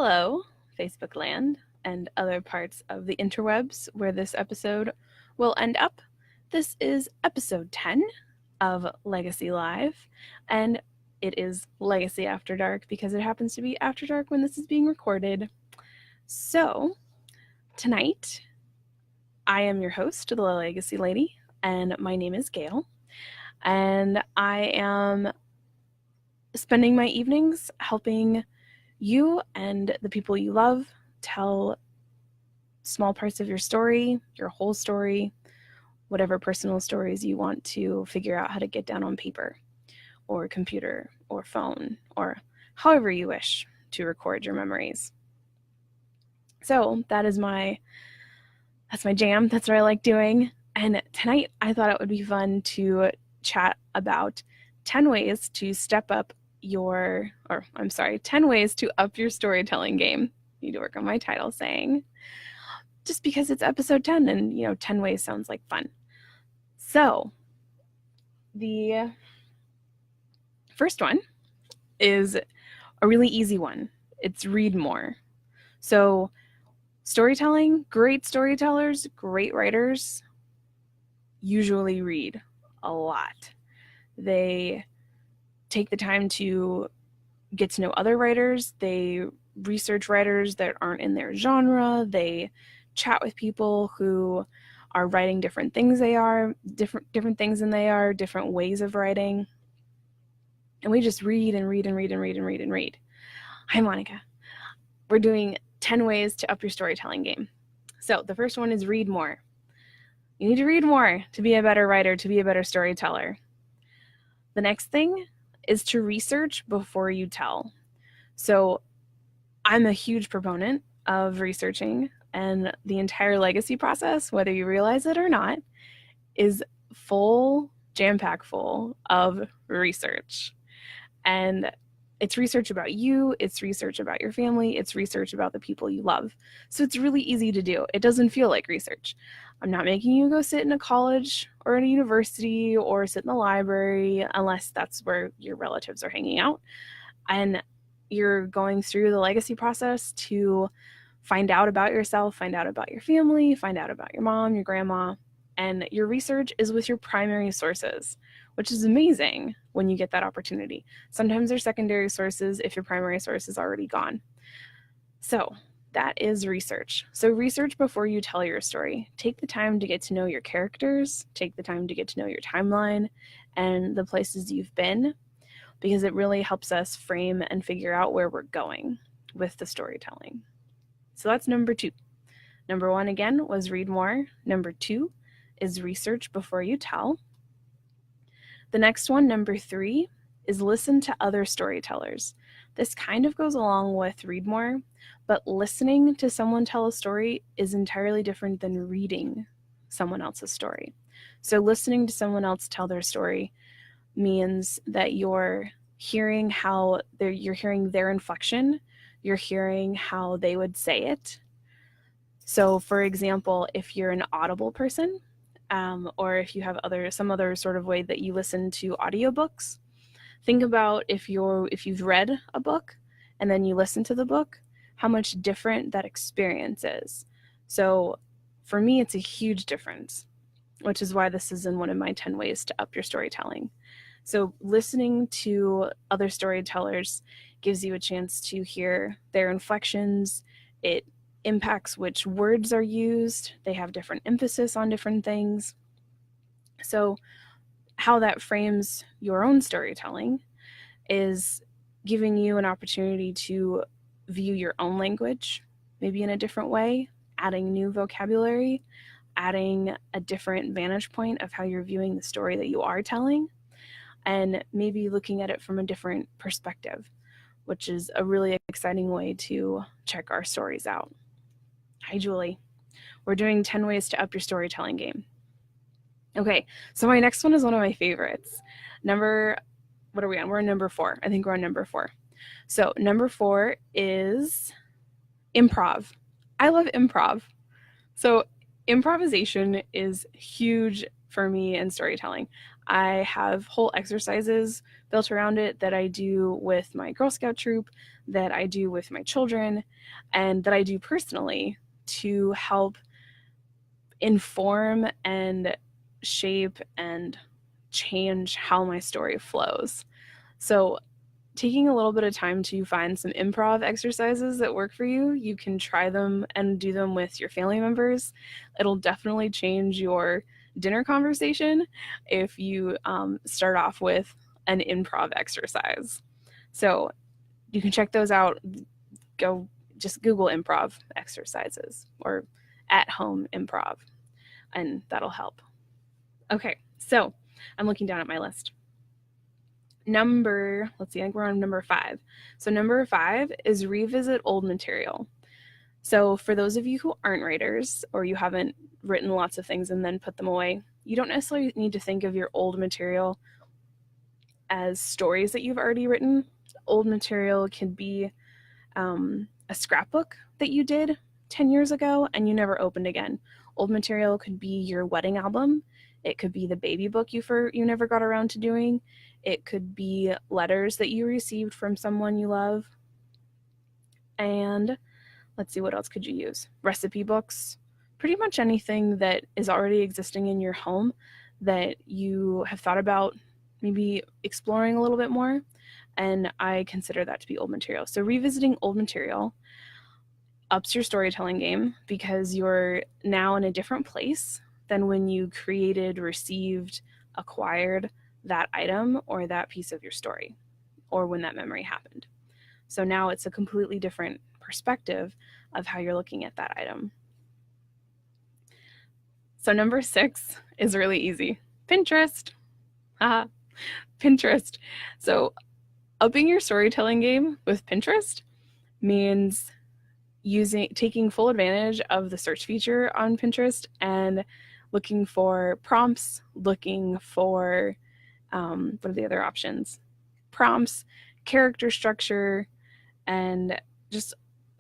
Hello, Facebook land and other parts of the interwebs where this episode will end up. This is episode 10 of Legacy Live, and it is Legacy After Dark because it happens to be after dark when this is being recorded. So, tonight, I am your host, the Legacy Lady, and my name is Gail, and I am spending my evenings helping you and the people you love tell small parts of your story, your whole story, whatever personal stories you want to figure out how to get down on paper or computer or phone or however you wish to record your memories. So that's my jam. That's what I like doing. And tonight I thought it would be fun to chat about 10 ways to 10 ways to up your storytelling game. Need to work on my title saying, just because it's episode 10 and 10 ways sounds like fun. So the first one is a really easy one. It's read more. So storytelling, great storytellers, great writers usually read a lot. They take the time to get to know other writers. They research writers that aren't in their genre. They chat with people who are writing different things different things than they are, different ways of writing. And we just read and read and read and read and read and read. Hi, Monica. We're doing 10 ways to up your storytelling game. So the first one is read more. You need to read more to be a better writer, to be a better storyteller. The next thing is to research before you tell. So I'm a huge proponent of researching, and the entire legacy process, whether you realize it or not, is jam-packed full of research. And it's research about you, it's research about your family, it's research about the people you love. So it's really easy to do. It doesn't feel like research. I'm not making you go sit in a college or in a university or sit in the library unless that's where your relatives are hanging out. And you're going through the legacy process to find out about yourself, find out about your family, find out about your mom, your grandma, and your research is with your primary sources, which is amazing when you get that opportunity. Sometimes they're secondary sources if your primary source is already gone. So that is research. So research before you tell your story. Take the time to get to know your characters, take the time to get to know your timeline and the places you've been, because it really helps us frame and figure out where we're going with the storytelling. So that's number 2. Number 1, again, was read more. Number 2 is research before you tell. The next one, number 3, is listen to other storytellers. This kind of goes along with read more, but listening to someone tell a story is entirely different than reading someone else's story. So listening to someone else tell their story means that you're hearing their inflection, you're hearing how they would say it. So for example, if you're an Audible person, or if you have some other sort of way that you listen to audiobooks, think about if you've read a book and then you listen to the book, how much different that experience is. So for me, it's a huge difference, which is why this is in one of my 10 ways to up your storytelling. So listening to other storytellers gives you a chance to hear their inflections. It impacts which words are used. They have different emphasis on different things. So how that frames your own storytelling is giving you an opportunity to view your own language, maybe in a different way, adding new vocabulary, adding a different vantage point of how you're viewing the story that you are telling, and maybe looking at it from a different perspective, which is a really exciting way to check our stories out. Hi, Julie. We're doing 10 ways to up your storytelling game. Okay, so my next one is one of my favorites. What are we on? We're on number 4. I think we're on number 4. So number 4 is improv. I love improv. So improvisation is huge for me in storytelling. I have whole exercises built around it that I do with my Girl Scout troop, that I do with my children, and that I do personally to help inform and shape and change how my story flows. So taking a little bit of time to find some improv exercises that work for you, you can try them and do them with your family members. It'll definitely change your dinner conversation if you start off with an improv exercise. So you can check those out. Go just Google improv exercises or at home improv, and that'll help. Okay, so I'm looking down at my list. Let's see, I think we're on number 5. So number 5 is revisit old material. So for those of you who aren't writers, or you haven't written lots of things and then put them away, you don't necessarily need to think of your old material as stories that you've already written. Old material can be a scrapbook that you did 10 years ago and you never opened again. Old material could be your wedding album. It could be the baby book you never got around to doing. It could be letters that you received from someone you love. And let's see, what else could you use? Recipe books. Pretty much anything that is already existing in your home that you have thought about maybe exploring a little bit more. And I consider that to be old material. So revisiting old material ups your storytelling game because you're now in a different place than when you created, received, acquired that item or that piece of your story, or when that memory happened. So now it's a completely different perspective of how you're looking at that item. So number 6 is really easy. Pinterest. Pinterest. So upping your storytelling game with Pinterest means taking full advantage of the search feature on Pinterest and looking for prompts, looking for what are the other options? Prompts, character structure, and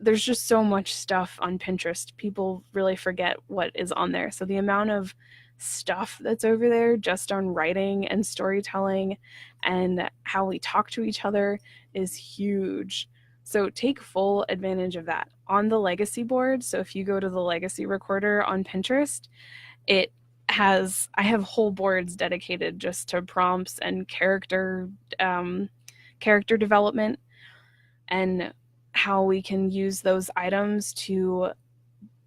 there's just so much stuff on Pinterest. People really forget what is on there. So the amount of stuff that's over there just on writing and storytelling and how we talk to each other is huge. So take full advantage of that. On the legacy board, so if you go to the legacy recorder on Pinterest, I have whole boards dedicated just to prompts and character development and how we can use those items to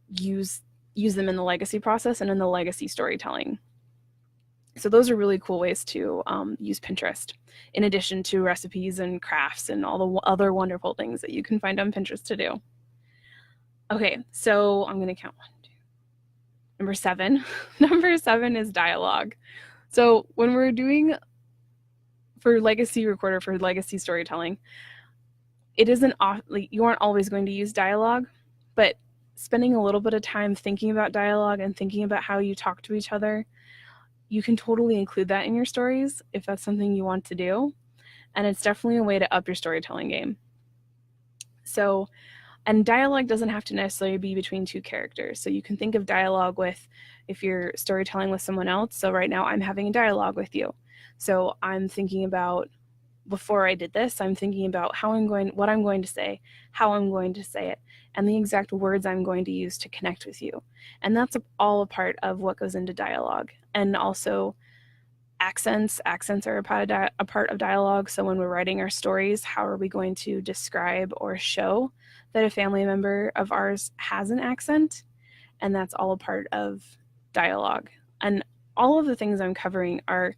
use them in the legacy process and in the legacy storytelling. So those are really cool ways to use Pinterest, in addition to recipes and crafts and all the other wonderful things that you can find on Pinterest to do. Okay, so I'm going to count 1, 2. Number 7. Number 7 is dialogue. So when we're doing for legacy recorder, for legacy storytelling, it isn't you aren't always going to use dialogue, but spending a little bit of time thinking about dialogue and thinking about how you talk to each other, you can totally include that in your stories if that's something you want to do. And it's definitely a way to up your storytelling game. So, and dialogue doesn't have to necessarily be between 2 characters. So you can think of dialogue if you're storytelling with someone else. So right now I'm having a dialogue with you. So I'm thinking about, before I did this, I'm thinking about what I'm going to say, how I'm going to say it, and the exact words I'm going to use to connect with you. And that's all a part of what goes into dialogue. And also accents are a part of dialogue. So when we're writing our stories, how are we going to describe or show that a family member of ours has an accent? And that's all a part of dialogue. And all of the things I'm covering are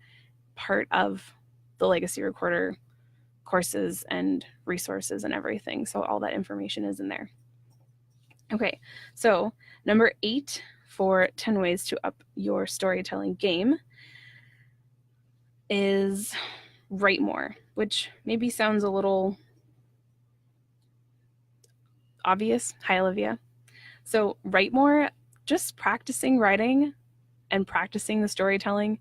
part of the Legacy Recorder courses and resources and everything. So all that information is in there. Okay, so number 8 for 10 ways to up your storytelling game is write more, which maybe sounds a little obvious. Hi, Olivia. So write more, just practicing writing and practicing the storytelling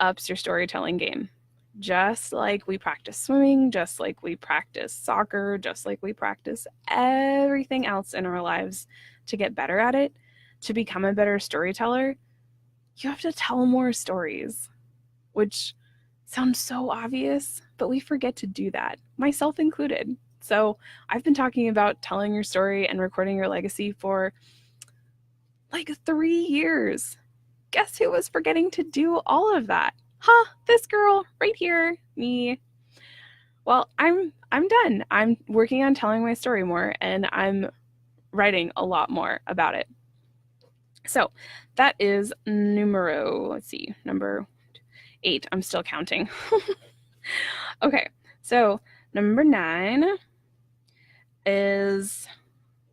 ups your storytelling game. Just like we practice swimming, just like we practice soccer, just like we practice everything else in our lives to get better at it, to become a better storyteller, you have to tell more stories. which sounds so obvious, but we forget to do that, myself included. So I've been talking about telling your story and recording your legacy for like 3 years. Guess who was forgetting to do all of that? Huh, this girl right here, me. Well, I'm done. I'm working on telling my story more, and I'm writing a lot more about it. So that is let's see, number 8. I'm still counting. Okay, so number 9 is,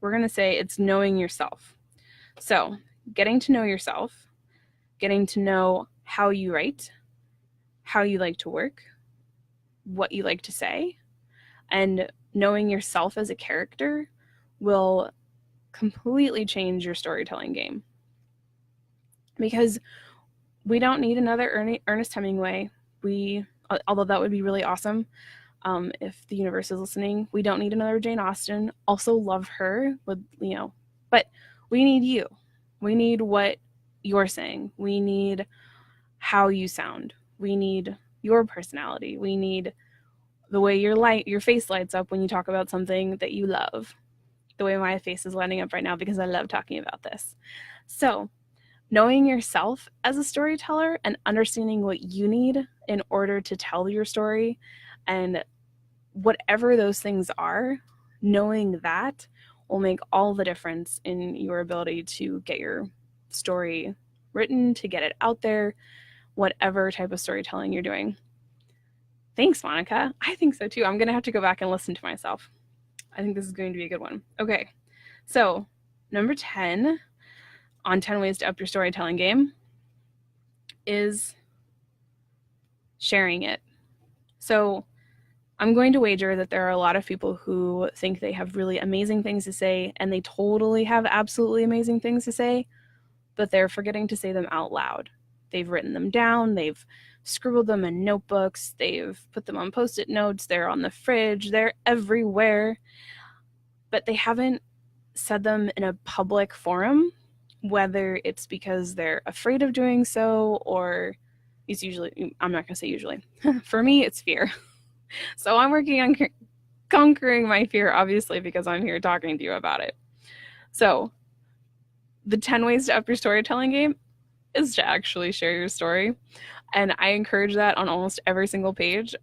we're going to say it's knowing yourself. So getting to know yourself, getting to know how you write, how you like to work, what you like to say, and knowing yourself as a character will completely change your storytelling game. Because we don't need another Ernest Hemingway. Although that would be really awesome, if the universe is listening, we don't need another Jane Austen. Also love her, but we need you. We need what you're saying. We need how you sound. We need your personality. We need the way your face lights up when you talk about something that you love. The way my face is lighting up right now because I love talking about this. So, knowing yourself as a storyteller and understanding what you need in order to tell your story, and whatever those things are, knowing that will make all the difference in your ability to get your story written, to get it out there, whatever type of storytelling you're doing. Thanks, Monica. I think so too. I'm going to have to go back and listen to myself. I think this is going to be a good one. Okay, so number 10 on 10 ways to up your storytelling game is sharing it. So I'm going to wager that there are a lot of people who think they have really amazing things to say, and they totally have absolutely amazing things to say, but they're forgetting to say them out loud. They've written them down, they've scribbled them in notebooks, they've put them on Post-it notes, they're on the fridge, they're everywhere, but they haven't said them in a public forum, whether it's because they're afraid of doing so, or it's usually, I'm not going to say usually. For me, it's fear. So I'm working on conquering my fear, obviously, because I'm here talking to you about it. So the 10 ways to up your storytelling game is to actually share your story. And I encourage that on almost every single page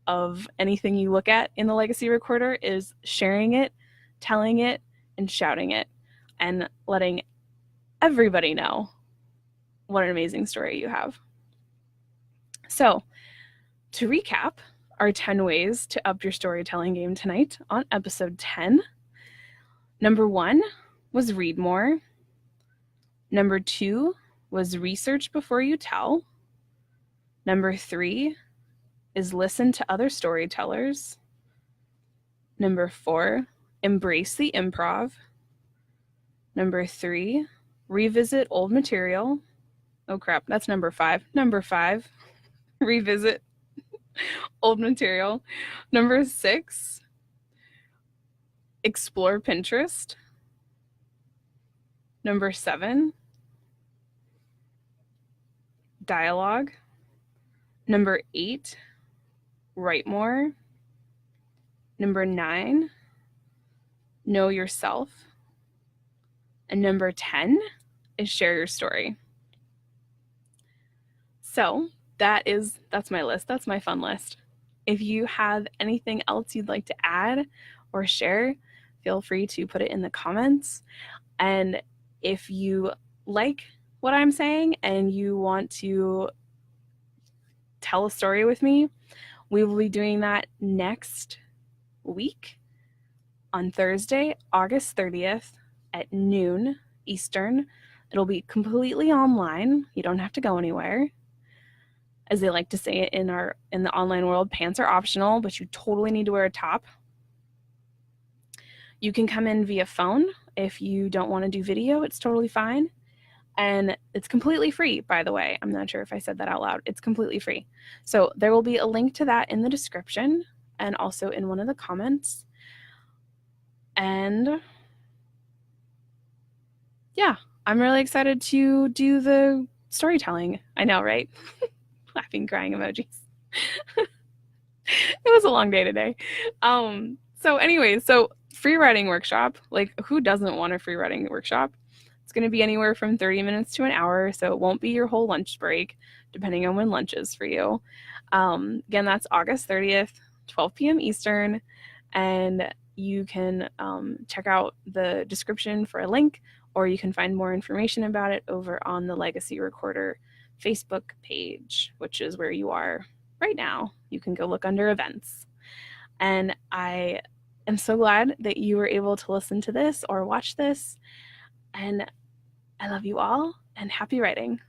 of anything you look at in the Legacy Recorder, is sharing it, telling it, and shouting it, and letting everybody know what an amazing story you have. So to recap our 10 ways to up your storytelling game tonight on episode 10, number 1 was read more. Number 2 was research before you tell. Number 3 is listen to other storytellers. Number 4, embrace the improv. Number 3, revisit old material. Oh crap, that's number 5. Number 5, revisit old material. Number 6, explore Pinterest. Number 7, dialogue. Number 8, write more. Number 9, know yourself. And number 10 is share your story. So that's my list. That's my fun list. If you have anything else you'd like to add or share, feel free to put it in the comments. And if you like what I'm saying and you want to tell a story with me, we will be doing that next week on Thursday, August 30th at noon Eastern. It'll be completely online. You don't have to go anywhere. As they like to say it in the online world, pants are optional, but you totally need to wear a top. You can come in via phone. If you don't want to do video, it's totally fine. And it's completely free, by the way. I'm not sure if I said that out loud. It's completely free. So there will be a link to that in the description and also in one of the comments. And yeah, I'm really excited to do the storytelling. I know, right? Laughing, crying emojis. It was a long day today. So anyways, so free writing workshop, like who doesn't want a free writing workshop? It's going to be anywhere from 30 minutes to an hour, so it won't be your whole lunch break, depending on when lunch is for you. Again, that's August 30th, 12 p.m. Eastern, and you can check out the description for a link, or you can find more information about it over on the Legacy Recorder Facebook page, which is where you are right now. You can go look under events. And I am so glad that you were able to listen to this or watch this. And I love you all, and happy writing.